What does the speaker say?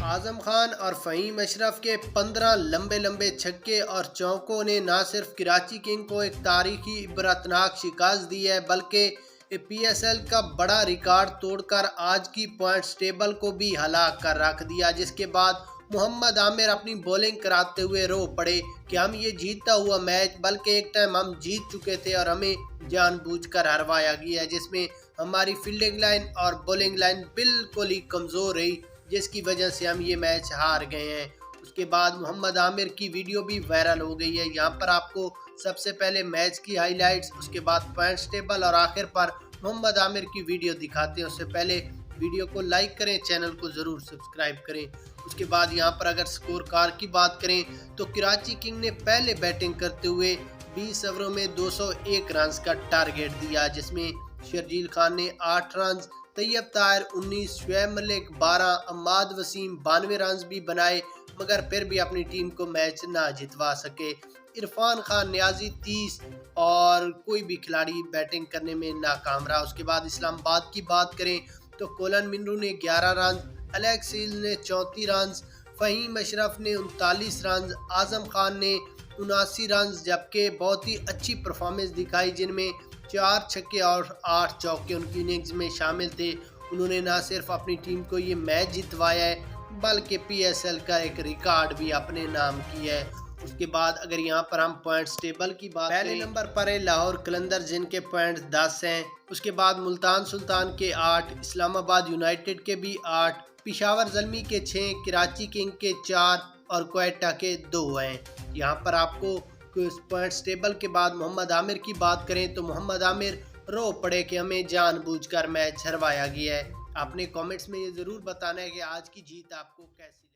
आजम खान और फ़हीम अशरफ के 15 लंबे लंबे छक्के और चौकों ने न सिर्फ कराची किंग को एक तारीखी इबरतनाक शिकस्त दी है, बल्कि पीएसएल का बड़ा रिकॉर्ड तोड़कर आज की पॉइंट्स टेबल को भी हलाक कर रख दिया। जिसके बाद मोहम्मद आमिर अपनी बॉलिंग कराते हुए रो पड़े कि हम ये जीतता हुआ मैच, बल्कि एक टाइम हम जीत चुके थे और हमें जानबूझकर हरवाया गया है, जिसमें हमारी फील्डिंग लाइन और बॉलिंग लाइन बिल्कुल ही कमज़ोर रही, जिसकी वजह से हम ये मैच हार गए हैं। उसके बाद मोहम्मद आमिर की वीडियो भी वायरल हो गई है। यहाँ पर आपको सबसे पहले मैच की हाइलाइट्स, उसके बाद पॉइंट्स टेबल और आखिर पर मोहम्मद आमिर की वीडियो दिखाते हैं। उससे पहले वीडियो को लाइक करें, चैनल को ज़रूर सब्सक्राइब करें। उसके बाद यहाँ पर अगर स्कोर कार्ड की बात करें तो कराची किंग ने पहले बैटिंग करते हुए 20 ओवरों में 201 रन का टारगेट दिया, जिसमें शर्जील खान ने 8 रन, तैयब ताहिर 19, शुएब मलिक 12, अम्माद वसीम 92 रन भी बनाए, मगर फिर भी अपनी टीम को मैच ना जितवा सके। इरफान खान न्याजी 30 और कोई भी खिलाड़ी बैटिंग करने में नाकाम रहा। उसके बाद इस्लामाबाद की बात करें तो कोलन मिनरू ने 11 रन, एलेक्स हिल ने 34 रन, फ़हीम अशरफ ने 39 रन, आजम खान ने 79 रन, जबकि बहुत ही अच्छी परफॉर्मेंस दिखाई जिनमें 4 छक्के और 8 चौके उनकी इनिंग्स में शामिल थे। उन्होंने न सिर्फ अपनी टीम को ये मैच जितवाया है, बल्कि पीएसएल का एक रिकॉर्ड भी अपने नाम किया है। उसके बाद अगर यहाँ पर हम पॉइंट्स टेबल की बात करें, पहले नंबर पर है लाहौर कलंदर जिनके पॉइंट्स 10 हैं। उसके बाद मुल्तान सुल्तान के 8, इस्लामाबाद यूनाइटेड के भी 8, पिशावर ज़ल्मी के 6, कराची किंग के 4 और क्वेटा के 2 हैं। यहाँ पर आपको पॉइंट्स टेबल के बाद मोहम्मद आमिर की बात करें तो मोहम्मद आमिर रो पड़े कि हमें जानबूझकर मैच हरवाया गया है। आपने कमेंट्स में ये ज़रूर बताना है कि आज की जीत आपको कैसी